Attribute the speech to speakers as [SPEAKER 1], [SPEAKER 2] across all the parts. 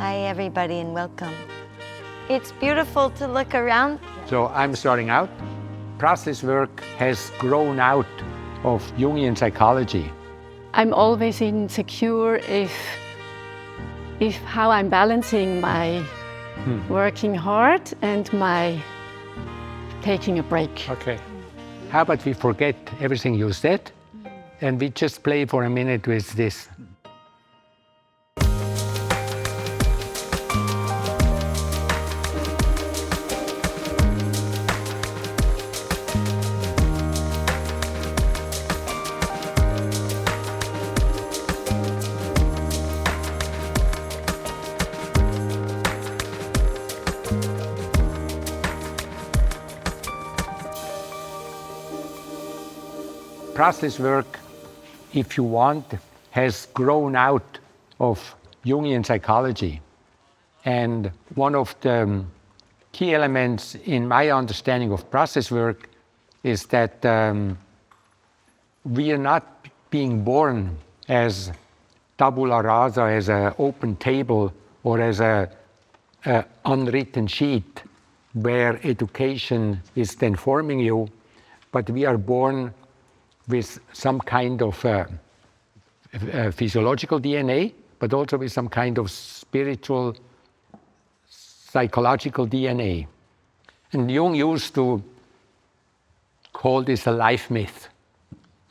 [SPEAKER 1] Hi everybody and welcome. It's beautiful to look around.
[SPEAKER 2] So I'm starting out. Processwork has grown out of Jungian psychology.
[SPEAKER 3] I'm always insecure if how I'm balancing my working hard and my taking a break.
[SPEAKER 2] Okay. How about we forget everything you said and we just play for a minute with this. Processwork, if you want, has grown out of Jungian psychology. And one of the key elements in my understanding of processwork is that we are not being born as tabula rasa, as an open table or as an unwritten sheet where education is then forming you, but we are born with some kind of physiological DNA, but also with some kind of spiritual, psychological DNA. And Jung used to call this a life myth.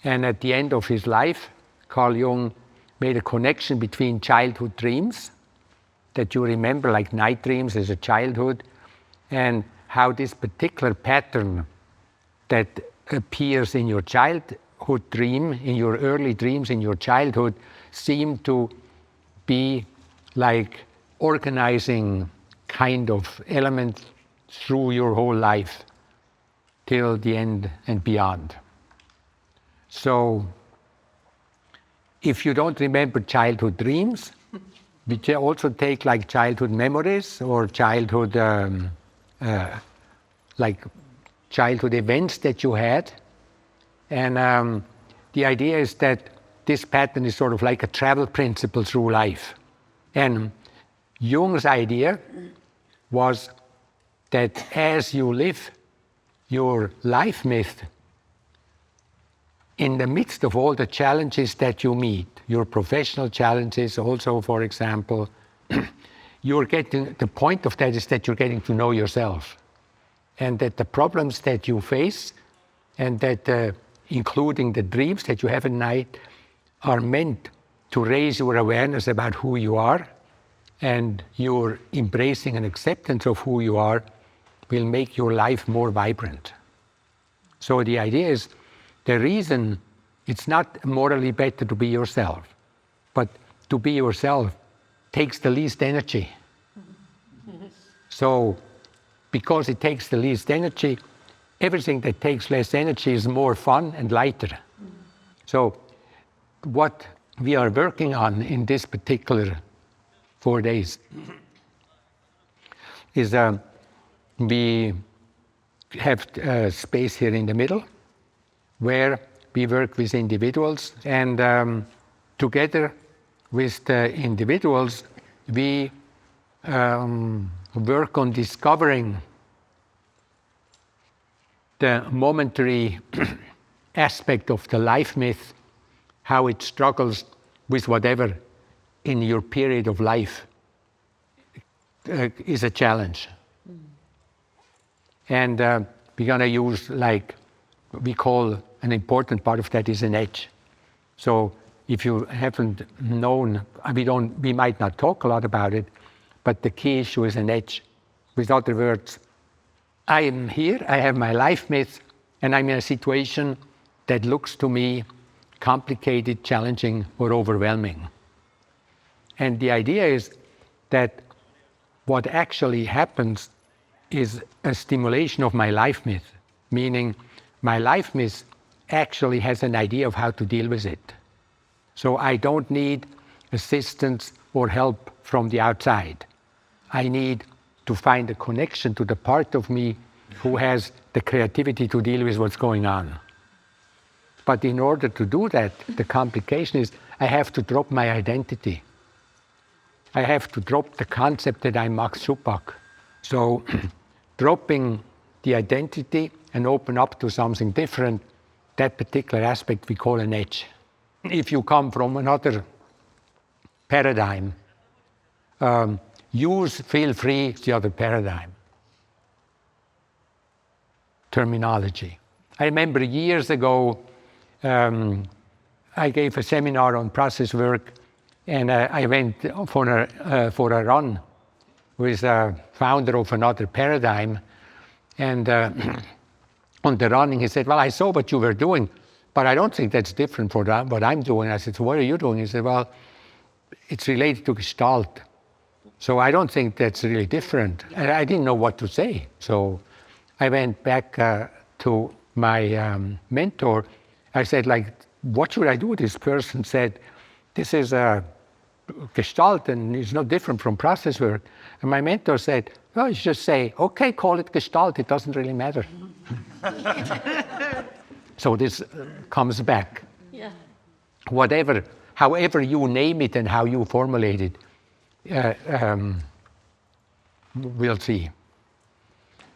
[SPEAKER 2] And at the end of his life, Carl Jung made a connection between childhood dreams that you remember, like night dreams as a childhood, and how this particular pattern that appears in your childhood dream, in your early dreams in your childhood, seem to be like organizing kind of element through your whole life till the end and beyond. So if you don't remember childhood dreams, we also take like childhood memories or childhood like childhood events that you had. And the idea is that this pattern is sort of like a travel principle through life. And Jung's idea was that as you live your life myth, in the midst of all the challenges that you meet, your professional challenges also, for example, you're getting, the point of that is that you're getting to know yourself. And that the problems that you face and that including the dreams that you have at night are meant to raise your awareness about who you are, and your embracing and acceptance of who you are will make your life more vibrant. So the idea is, the reason it's not morally better to be yourself, but to be yourself takes the least energy. So because it takes the least energy, everything that takes less energy is more fun and lighter. So what we are working on in this particular 4 days is we have a space here in the middle where we work with individuals, and together with the individuals we work on discovering the momentary aspect of the life myth, how it struggles with whatever in your period of life is a challenge. And we're going to use, like we call an important part of that is an edge. So if you haven't known, we might not talk a lot about it, but the key issue is an edge. With other words, I am here, I have my life myth, and I'm in a situation that looks to me complicated, challenging, or overwhelming. And the idea is that what actually happens is a stimulation of my life myth, meaning my life myth actually has an idea of how to deal with it. So I don't need assistance or help from the outside. I need to find a connection to the part of me who has the creativity to deal with what's going on. But in order to do that, the complication is I have to drop my identity. I have to drop the concept that I'm Max Schupbach. So dropping the identity and open up to something different, that particular aspect we call an edge. If you come from another paradigm, feel free the other paradigm. Terminology. I remember years ago, I gave a seminar on process work, and I went for a run with a founder of another paradigm. And on the running, he said, well, I saw what you were doing, but I don't think that's different from what I'm doing. I said, so what are you doing? He said, well, it's related to Gestalt. So I don't think that's really different. And I didn't know what to say. So I went back to my mentor. I said, like, what should I do? This person said, this is a Gestalt and it's no different from process work. And my mentor said, well, you just say, okay, call it Gestalt. It doesn't really matter. So this comes back.
[SPEAKER 3] Yeah.
[SPEAKER 2] However you name it and how you formulate it, we'll see.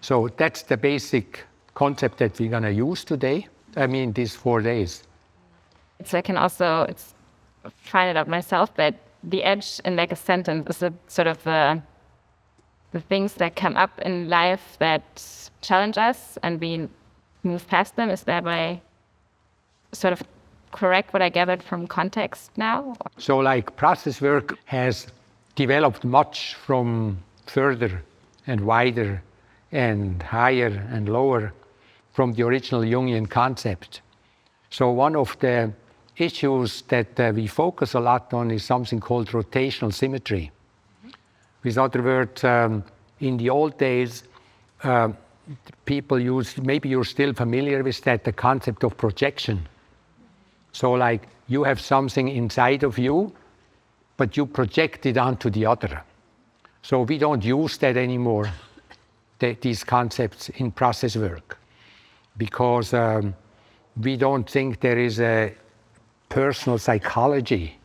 [SPEAKER 2] So that's the basic concept that we're going to use today. I mean, these 4 days.
[SPEAKER 4] So I can also find it out myself, but the edge in like a sentence is a sort of the things that come up in life that challenge us and we move past them. Is that way sort of correct what I gathered from context now?
[SPEAKER 2] So like process work has developed much from further and wider and higher and lower from the original Jungian concept. So one of the issues that we focus a lot on is something called rotational symmetry. With other words, in the old days, people used, maybe you're still familiar with that, the concept of projection. So like you have something inside of you, but you project it onto the other. So we don't use that anymore, these concepts in process work, because we don't think there is a personal psychology.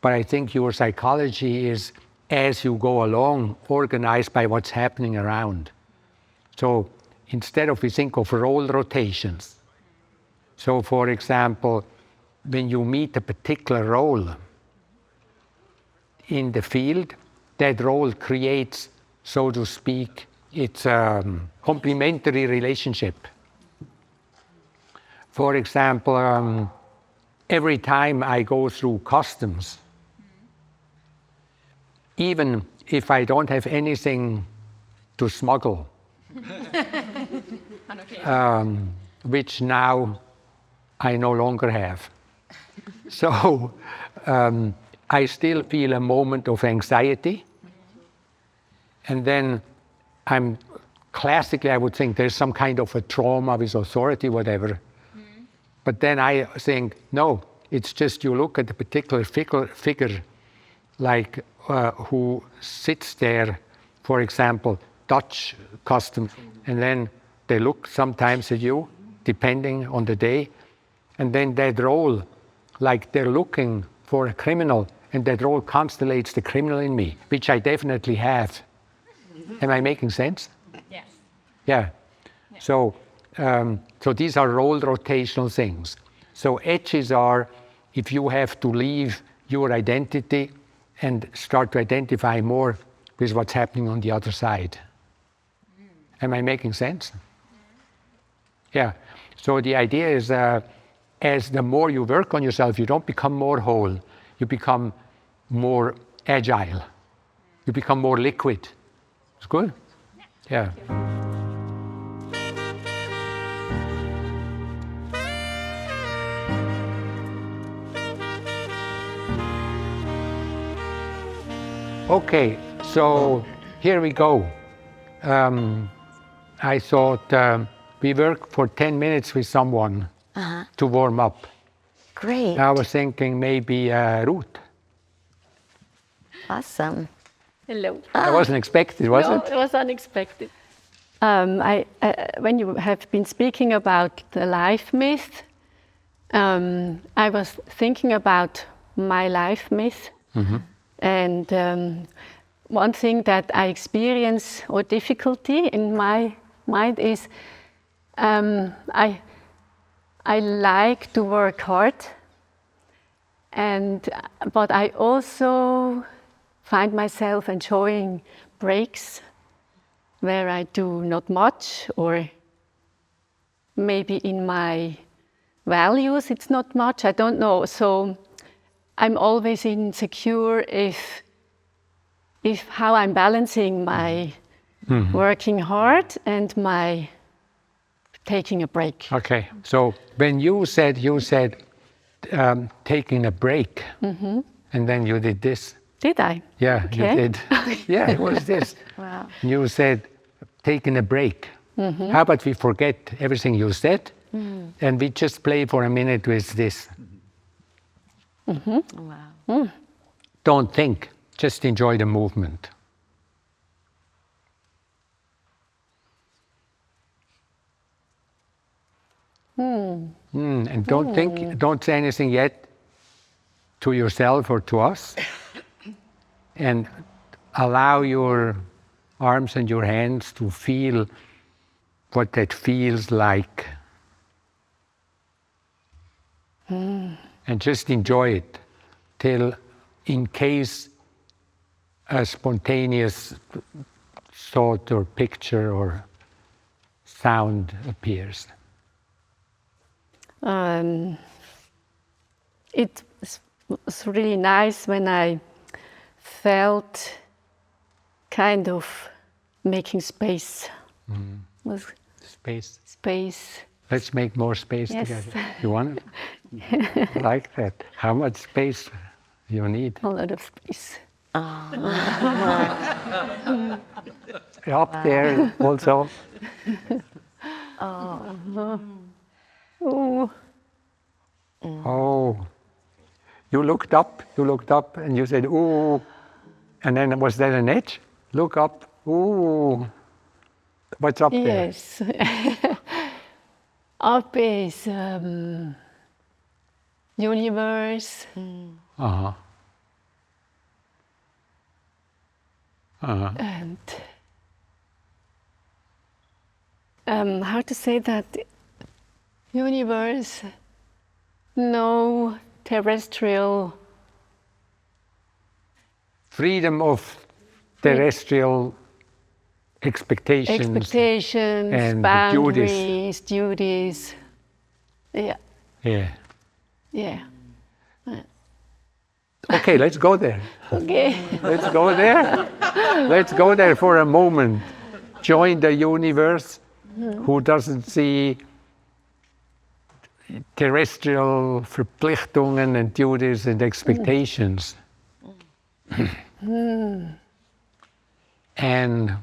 [SPEAKER 2] But I think your psychology is, as you go along, organized by what's happening around. So instead of, we think of role rotations. So for example, when you meet a particular role in the field, that role creates, so to speak, it's a complementary relationship. For example, every time I go through customs, even if I don't have anything to smuggle, which now I no longer have. So I still feel a moment of anxiety. And then classically, I would think there's some kind of a trauma with authority, whatever. But then I think, no, it's just you look at a particular figure, like who sits there, for example, Dutch custom, and then they look sometimes at you, depending on the day, and then that role, like they're looking for a criminal, and that role constellates the criminal in me, which I definitely have. Am I making sense?
[SPEAKER 4] Yes.
[SPEAKER 2] Yeah. So these are role rotational things. So edges are if you have to leave your identity and start to identify more with what's happening on the other side. Am I making sense? Yeah. So the idea is as the more you work on yourself, you don't become more whole. You become more agile. You become more liquid. It's good? Yeah. Okay, so here we go. I thought we work for 10 minutes with someone to warm up.
[SPEAKER 1] Great.
[SPEAKER 2] I was thinking maybe Ruth.
[SPEAKER 1] Awesome.
[SPEAKER 3] Hello.
[SPEAKER 2] I wasn't expected, was it?
[SPEAKER 3] It was unexpected. When you have been speaking about the life myth, I was thinking about my life myth. And one thing that I experience or difficulty in my mind is I like to work hard, but I also find myself enjoying breaks where I do not much, or maybe in my values it's not much, I don't know. So I'm always insecure if how I'm balancing my working hard and my taking a break.
[SPEAKER 2] Okay, so when you said taking a break, and then you did this.
[SPEAKER 3] Did I?
[SPEAKER 2] Yeah,
[SPEAKER 3] Okay.
[SPEAKER 2] you did. Yeah, it was this.
[SPEAKER 1] Wow.
[SPEAKER 2] You said taking a break. How about we forget everything you said, and we just play for a minute with this.
[SPEAKER 1] Wow.
[SPEAKER 2] Don't think, just enjoy the movement. And don't think, don't say anything yet to yourself or to us. And allow your arms and your hands to feel what that feels like. And just enjoy it till, in case a spontaneous thought or picture or sound appears.
[SPEAKER 3] It was really nice when I felt kind of making space. Was
[SPEAKER 2] Space.
[SPEAKER 3] space.
[SPEAKER 2] Let's make more space
[SPEAKER 3] Yes.
[SPEAKER 2] together. You want it? I like that. How much space you need?
[SPEAKER 3] A lot of space.
[SPEAKER 2] Up there also.
[SPEAKER 3] Oh.
[SPEAKER 2] Oh. You looked up, and you said, ooh. And then was that an edge? Look up, ooh. What's up there?
[SPEAKER 3] Yes. Up is universe.
[SPEAKER 2] Uh-huh. Uh-huh.
[SPEAKER 3] And how to say that? Universe, no terrestrial.
[SPEAKER 2] Freedom of terrestrial expectations. And
[SPEAKER 3] boundaries, duties. Yeah,
[SPEAKER 2] Yeah.
[SPEAKER 3] yeah.
[SPEAKER 2] Okay, let's go there.
[SPEAKER 3] Okay.
[SPEAKER 2] Let's go there. Let's go there for a moment. Join the universe who doesn't see terrestrial Verpflichtungen and duties and expectations. And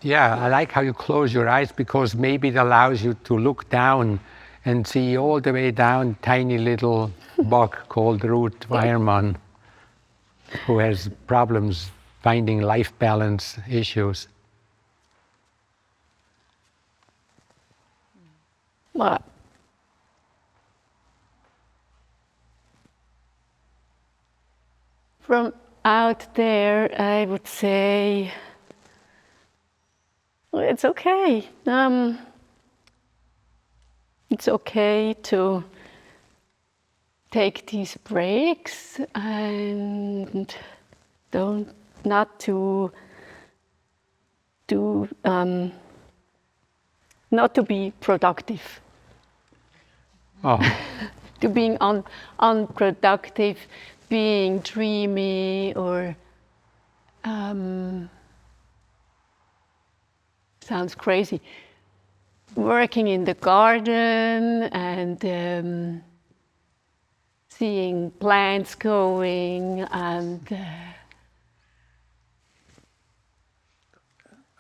[SPEAKER 2] yeah, I like how you close your eyes, because maybe it allows you to look down and see all the way down tiny little bug called Ruth Weiermann, who has problems finding life balance issues.
[SPEAKER 3] Well, from out there, I would say it's okay. It's okay to take these breaks and not to be productive.
[SPEAKER 2] Oh,
[SPEAKER 3] To being unproductive, being dreamy, or sounds crazy. Working in the garden and seeing plants going and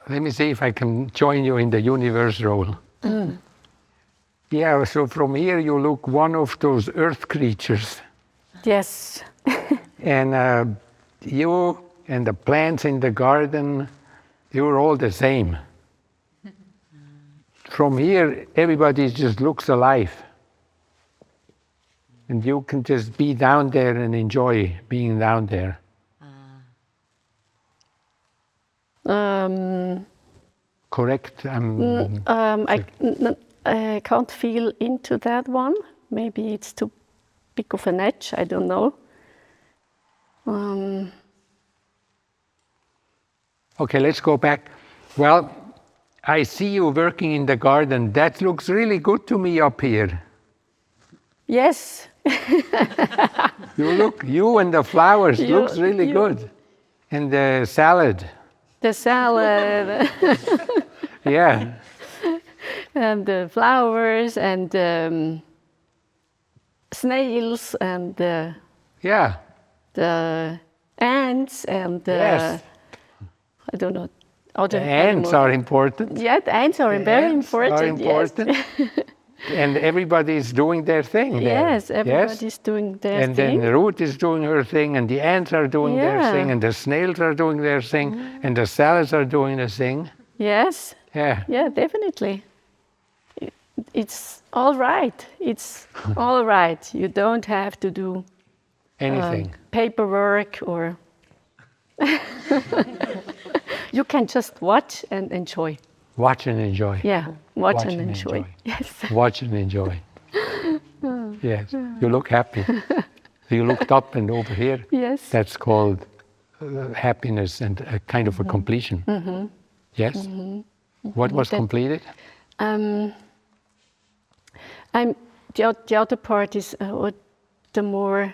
[SPEAKER 2] let me see if I can join you in the universe role. Yeah, so from here you look one of those earth creatures.
[SPEAKER 3] yes.
[SPEAKER 2] And you and the plants in the garden, you're all the same. From here, everybody just looks alive. And you can just be down there and enjoy being down there. Correct?
[SPEAKER 3] I can't feel into that one. Maybe it's too big of an edge, I don't know.
[SPEAKER 2] Okay, let's go back. Well, I see you working in the garden. That looks really good to me up here.
[SPEAKER 3] Yes.
[SPEAKER 2] You and the flowers looks really good. And the salad.
[SPEAKER 3] The salad.
[SPEAKER 2] Yeah.
[SPEAKER 3] And the flowers and snails and
[SPEAKER 2] Yeah.
[SPEAKER 3] the ants and
[SPEAKER 2] Yes.
[SPEAKER 3] I don't know. Other
[SPEAKER 2] The ants
[SPEAKER 3] animals.
[SPEAKER 2] are important.
[SPEAKER 3] Yeah, the ants are very
[SPEAKER 2] Ants
[SPEAKER 3] important.
[SPEAKER 2] are important.
[SPEAKER 3] Yes.
[SPEAKER 2] And everybody is doing their thing there.
[SPEAKER 3] Yes, everybody's doing their
[SPEAKER 2] and
[SPEAKER 3] thing.
[SPEAKER 2] then Ruth is doing her thing, and the ants are doing their
[SPEAKER 3] Yeah.
[SPEAKER 2] thing, and the snails are doing their thing, and the salads are doing their thing.
[SPEAKER 3] Yes.
[SPEAKER 2] Yeah.
[SPEAKER 3] Yeah, definitely. It's all right. It's all right. You don't have to do
[SPEAKER 2] Anything.
[SPEAKER 3] paperwork or you can just watch and enjoy.
[SPEAKER 2] Watch and enjoy.
[SPEAKER 3] Yeah, watch and enjoy. Yes.
[SPEAKER 2] Watch and enjoy. Yes. You look happy. You looked up and over here.
[SPEAKER 3] Yes.
[SPEAKER 2] That's called happiness and a kind of a completion. Yes. What was completed?
[SPEAKER 3] The other part is, or the more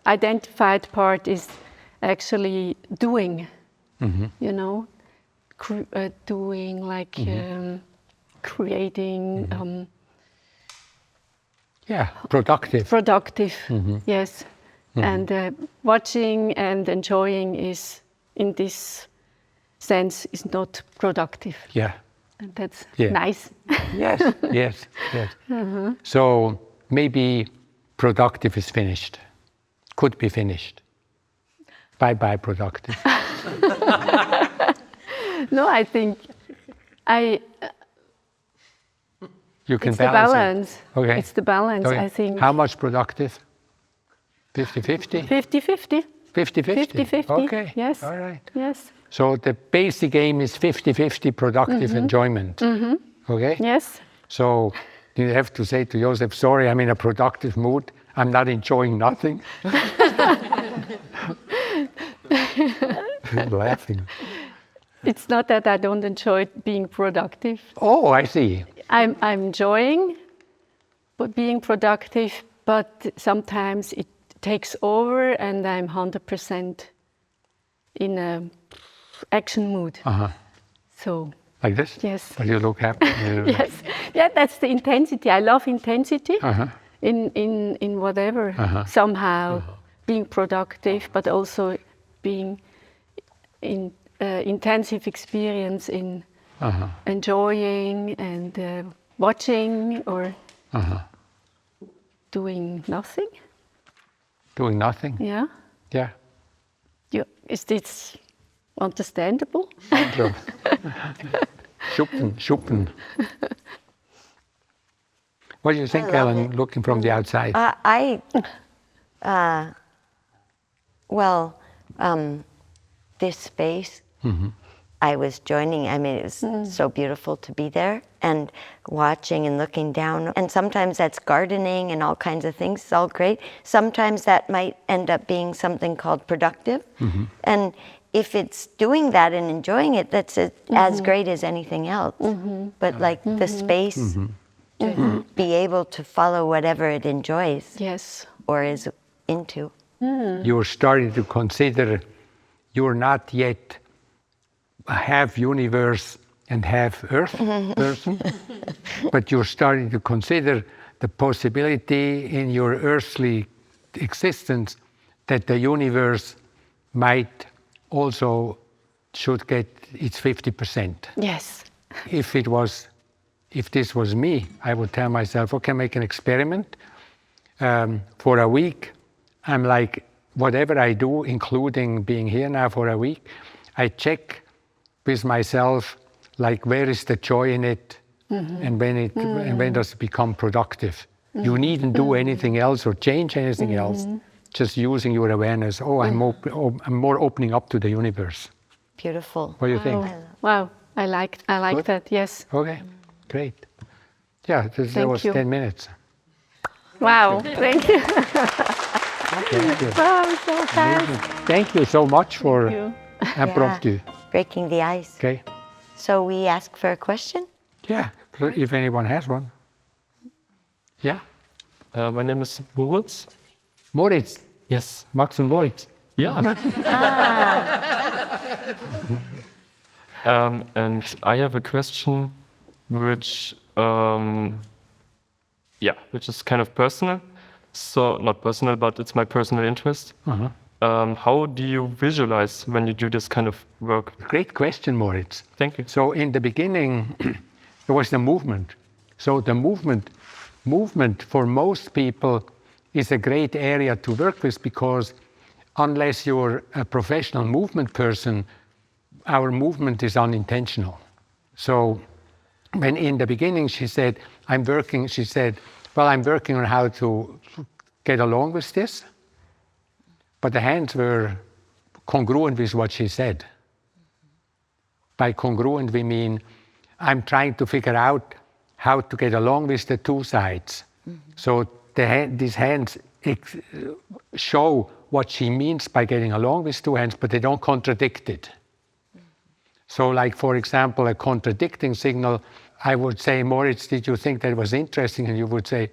[SPEAKER 3] identified part is actually doing. You know, doing like creating.
[SPEAKER 2] Yeah, productive.
[SPEAKER 3] Productive. Yes, and watching and enjoying is, in this sense, is not productive.
[SPEAKER 2] Yeah.
[SPEAKER 3] And that's
[SPEAKER 2] Yeah.
[SPEAKER 3] nice.
[SPEAKER 2] Yes, yes, yes. So maybe productive is finished. Could be finished. Bye-bye productive.
[SPEAKER 3] No, I think
[SPEAKER 2] You can
[SPEAKER 3] it's the
[SPEAKER 2] balance
[SPEAKER 3] balance.
[SPEAKER 2] it. Okay.
[SPEAKER 3] It's the balance,
[SPEAKER 2] Okay.
[SPEAKER 3] I think.
[SPEAKER 2] How much productive? 50-50?
[SPEAKER 3] 50-50.
[SPEAKER 2] 50-50?
[SPEAKER 3] 50-50.
[SPEAKER 2] Okay.
[SPEAKER 3] Yes.
[SPEAKER 2] All right.
[SPEAKER 3] Yes.
[SPEAKER 2] So the basic aim is 50-50 productive enjoyment. Okay?
[SPEAKER 3] Yes.
[SPEAKER 2] So you have to say to Joseph, sorry, I'm in a productive mood. I'm not enjoying nothing. Laughing.
[SPEAKER 3] It's not that I don't enjoy being productive.
[SPEAKER 2] Oh, I see.
[SPEAKER 3] I'm enjoying being productive, but sometimes it takes over and I'm 100% in a action mood. So
[SPEAKER 2] Like this?
[SPEAKER 3] yes.
[SPEAKER 2] But you look happy.
[SPEAKER 3] Yes. Yeah, that's the intensity. I love intensity in whatever. Somehow being productive, but also being in intensive experience in enjoying and watching or doing nothing.
[SPEAKER 2] Doing nothing?
[SPEAKER 3] Yeah.
[SPEAKER 2] Yeah.
[SPEAKER 3] Is this understandable?
[SPEAKER 2] Schuppen. What do you think, Ellen, looking from the outside?
[SPEAKER 1] This space, I was joining. I mean, it was so beautiful to be there and watching and looking down. And sometimes that's gardening and all kinds of things. It's all great. Sometimes that might end up being something called productive. And if it's doing that and enjoying it, that's as great as anything else. But like the space to be able to follow whatever it enjoys
[SPEAKER 3] Yes.
[SPEAKER 1] or is into.
[SPEAKER 2] You're starting to consider you're not yet a half universe and half earth person, but you're starting to consider the possibility in your earthly existence that the universe might also should get its 50%.
[SPEAKER 3] Yes.
[SPEAKER 2] If this was me, I would tell myself, okay, make an experiment. For a week, I'm like, whatever I do, including being here now for a week, I check with myself, like, where is the joy in it, and when does it become productive? You needn't do anything else or change anything else. Just using your awareness. Oh, I'm more opening up to the universe.
[SPEAKER 1] Beautiful.
[SPEAKER 2] What do you think?
[SPEAKER 3] Wow, I like
[SPEAKER 2] Good?
[SPEAKER 3] that. Yes.
[SPEAKER 2] Okay, great. Yeah, that was
[SPEAKER 3] you.
[SPEAKER 2] 10 minutes.
[SPEAKER 3] Wow, thank you.
[SPEAKER 2] Thank you.
[SPEAKER 3] Wow, so fast.
[SPEAKER 2] Thank you so much for
[SPEAKER 3] You.
[SPEAKER 2] impromptu.
[SPEAKER 1] Yeah, breaking the ice.
[SPEAKER 2] Okay.
[SPEAKER 1] So we ask for a question?
[SPEAKER 2] Yeah, if anyone has one. Yeah.
[SPEAKER 5] My name is Moritz.
[SPEAKER 2] Moritz.
[SPEAKER 5] Yes.
[SPEAKER 2] Max und Moritz.
[SPEAKER 5] Yeah. And I have a question which is kind of personal. So not personal, but it's my personal interest. How do you visualize when you do this kind of work?
[SPEAKER 2] Great question, Moritz.
[SPEAKER 5] Thank you.
[SPEAKER 2] So in the beginning, there was the movement. So the movement for most people is a great area to work with, because unless you're a professional movement person, our movement is unintentional. So when in the beginning she said, I'm working on how to get along with this. But the hands were congruent with what she said. By congruent, we mean I'm trying to figure out how to get along with the two sides. So these hands show what she means by getting along with two hands, but they don't contradict it. So like, for example, a contradicting signal, I would say, Moritz, did you think that was interesting? And you would say,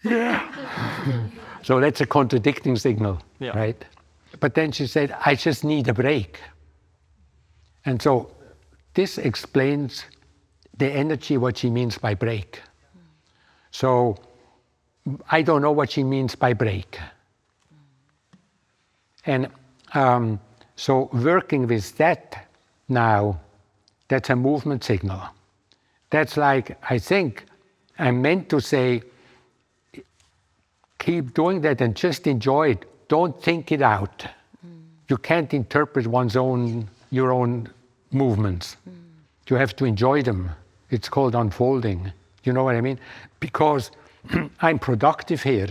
[SPEAKER 2] yeah. So that's a contradicting signal, right? But then she said, I just need a break. And so this explains the energy, what she means by break. So I don't know what she means by break. And so working with that now, that's a movement signal. That's like, I think I meant to say, keep doing that and just enjoy it. Don't think it out. You can't interpret your own movements. You have to enjoy them. It's called unfolding. You know what I mean? Because I'm productive here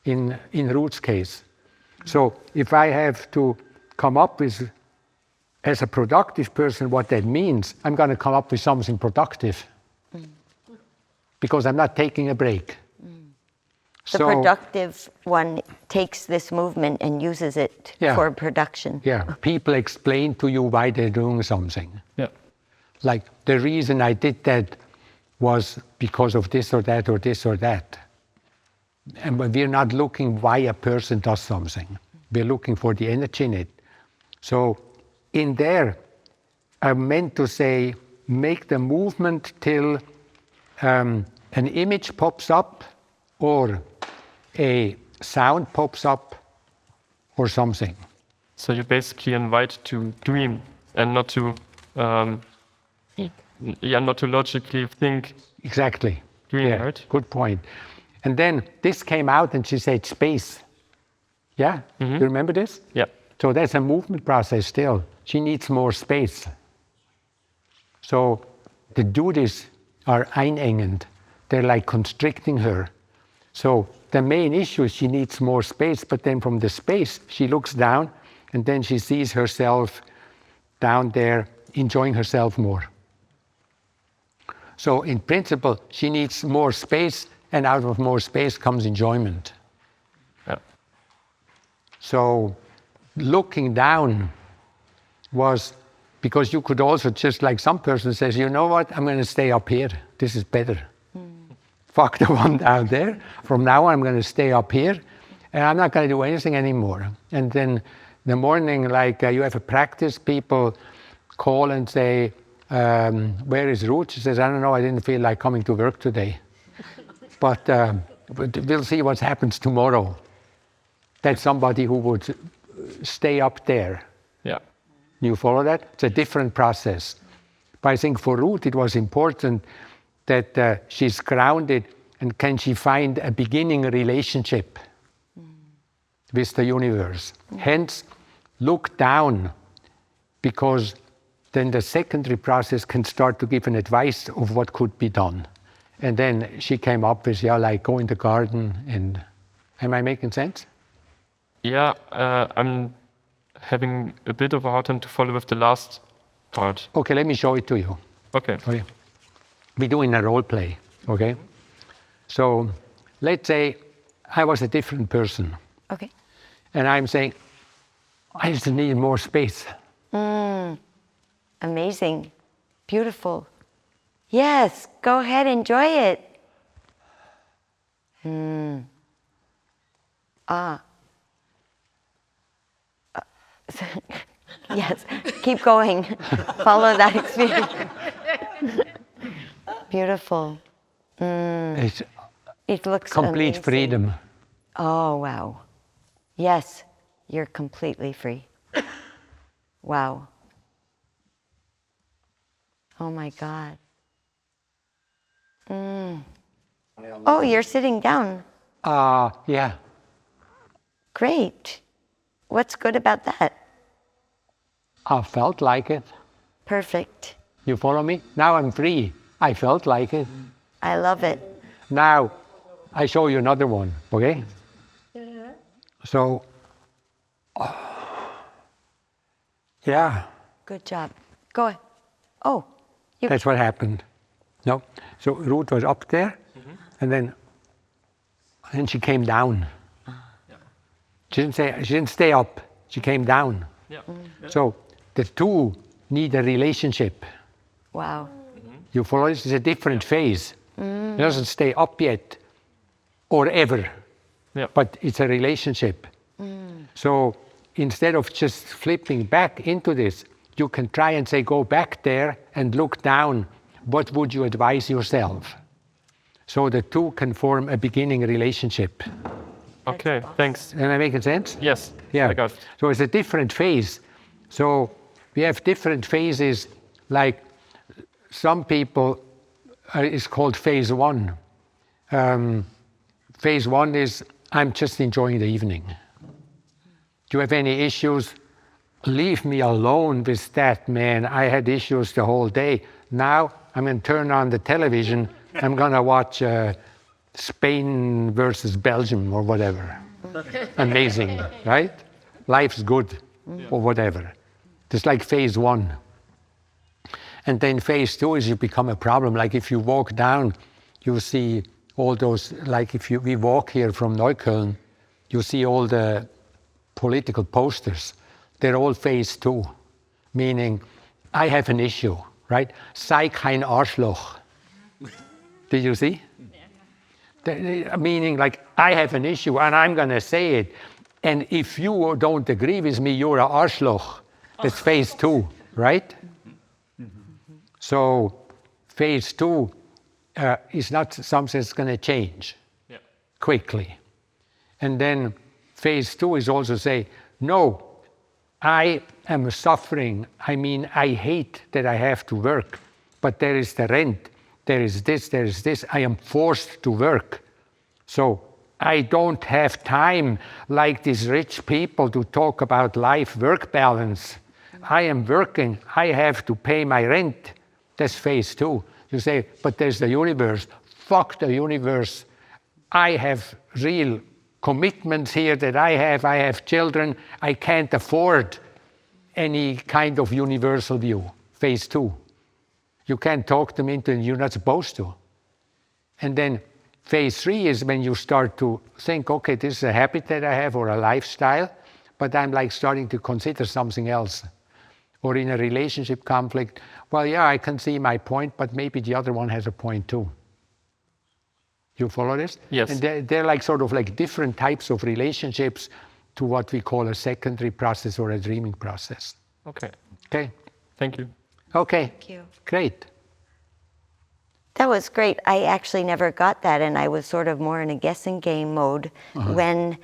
[SPEAKER 2] in Ruth's case. So if I have to come up with, as a productive person, what that means, I'm going to come up with something productive. Because I'm not taking a break.
[SPEAKER 1] The productive one takes this movement and uses it for production.
[SPEAKER 2] Yeah, people explain to you why they're doing something.
[SPEAKER 5] Yeah.
[SPEAKER 2] Like, the reason I did that was because of this or that or this or that. And we're not looking why a person does something. We're looking for the energy in it. So in there, I meant to say, make the movement till an image pops up or a sound pops up or something.
[SPEAKER 5] So you basically invite to dream and not to, not to logically think.
[SPEAKER 2] Exactly.
[SPEAKER 5] Dream, right?
[SPEAKER 2] Good point. And then this came out and she said space. Yeah? You remember this?
[SPEAKER 5] Yeah.
[SPEAKER 2] So that's a movement process still. She needs more space. So the duties are einengend. They're like constricting her. So the main issue is she needs more space, but then from the space, she looks down and then she sees herself down there enjoying herself more. So in principle, she needs more space, and out of more space comes enjoyment.
[SPEAKER 5] Yeah.
[SPEAKER 2] So looking down was because you could also, just like some person says, you know what, I'm going to stay up here. This is better. Fuck the one down there. From now on, I'm going to stay up here, and I'm not going to do anything anymore. And then in the morning, like you have a practice, people call and say, where is Ruth? She says, I don't know, I didn't feel like coming to work today. But we'll see what happens tomorrow. That's somebody who would stay up there.
[SPEAKER 5] Yeah.
[SPEAKER 2] You follow that? It's a different process. But I think for Ruth, it was important that she's grounded, and can she find a beginning relationship with the universe. Hence, look down, because then the secondary process can start to give an advice of what could be done. And then she came up with, like go in the garden and, am I making sense?
[SPEAKER 5] Yeah, I'm having a bit of a hard time to follow with the last part.
[SPEAKER 2] Okay, let me show it to you.
[SPEAKER 5] Okay.
[SPEAKER 2] Okay. We're doing a role play, okay? So let's say I was a different person.
[SPEAKER 1] Okay.
[SPEAKER 2] And I'm saying, I just need more space.
[SPEAKER 1] Amazing. Beautiful. Yes, go ahead, enjoy it. Yes, keep going. Follow that experience. Beautiful.
[SPEAKER 2] It's
[SPEAKER 1] It looks
[SPEAKER 2] complete
[SPEAKER 1] amazing.
[SPEAKER 2] freedom.
[SPEAKER 1] Oh, wow. Yes, you're completely free. Wow. Oh my God. Oh, you're sitting down.
[SPEAKER 2] Yeah.
[SPEAKER 1] Great. What's good about that?
[SPEAKER 2] I felt like it.
[SPEAKER 1] Perfect.
[SPEAKER 2] You follow me? Now I'm free. I felt like it.
[SPEAKER 1] I love it.
[SPEAKER 2] Now, I show you another one, okay? So, yeah,
[SPEAKER 1] Good job. Go ahead. Oh, you.
[SPEAKER 2] that's what happened. No, so Ruth was up there, and then she came down. She didn't stay up. She came down.
[SPEAKER 5] Yeah.
[SPEAKER 2] So the two need a relationship.
[SPEAKER 1] Wow.
[SPEAKER 2] You follow this? It's a different phase. It doesn't stay up yet, or ever.
[SPEAKER 5] Yeah.
[SPEAKER 2] But it's a relationship. So instead of just flipping back into this, you can try and say, go back there and look down. What would you advise yourself? So the two can form a beginning relationship.
[SPEAKER 5] Okay, thanks.
[SPEAKER 2] Am I making sense?
[SPEAKER 5] Yes,
[SPEAKER 2] Yeah.
[SPEAKER 5] I got it.
[SPEAKER 2] So it's a different phase. So we have different phases, like some people, it's called phase one. Phase one is, I'm just enjoying the evening. Do you have any issues? Leave me alone with that, man. I had issues the whole day. Now I'm going to turn on the television. I'm going to watch Spain versus Belgium or whatever. Amazing, right? Life's good or whatever. It's like phase one. And then phase two is you become a problem. Like if you walk down, you see all those, like if we walk here from Neukölln, you see all the political posters. They're all phase two, meaning I have an issue, right? Sei kein Arschloch. Did you see? Meaning like I have an issue and I'm going to say it. And if you don't agree with me, you're an Arschloch. That's phase two, right? So phase two is not something that's going to change quickly. And then phase two is also say, no, I am suffering. I mean, I hate that I have to work, but there is the rent, there is this. I am forced to work. So I don't have time like these rich people to talk about life-work balance. I am working. I have to pay my rent. That's phase two. You say, but there's the universe. Fuck the universe. I have real commitments here that I have children. I can't afford any kind of universal view. Phase two. You can't talk them into it. You're not supposed to. And then phase three is when you start to think, okay, this is a habit that I have or a lifestyle, but I'm like starting to consider something else. Or in a relationship conflict, well, yeah, I can see my point, but maybe the other one has a point too. You follow this?
[SPEAKER 5] Yes.
[SPEAKER 2] And they're like sort of like different types of relationships to what we call a secondary process or a dreaming process.
[SPEAKER 5] Okay,
[SPEAKER 2] Okay?
[SPEAKER 5] thank you.
[SPEAKER 2] Okay.
[SPEAKER 1] Thank you.
[SPEAKER 2] Great.
[SPEAKER 1] That was great. I actually never got that, and I was sort of more in a guessing game mode when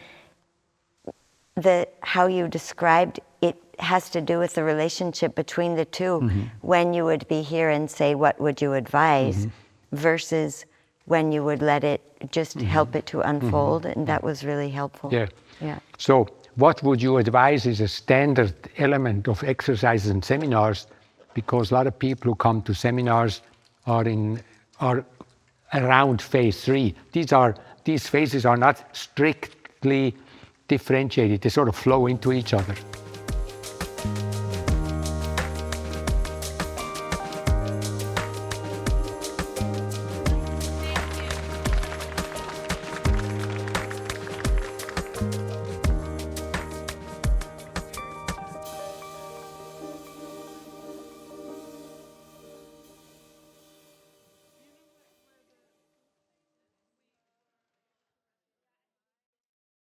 [SPEAKER 1] how you described it has to do with the relationship between the two. When you would be here and say, what would you advise, versus when you would let it just help it to unfold, and that was really helpful.
[SPEAKER 2] Yeah.
[SPEAKER 1] Yeah.
[SPEAKER 2] So what would you advise is a standard element of exercises and seminars, because a lot of people who come to seminars are around phase 3. These phases are not strictly differentiated. They sort of flow into each other.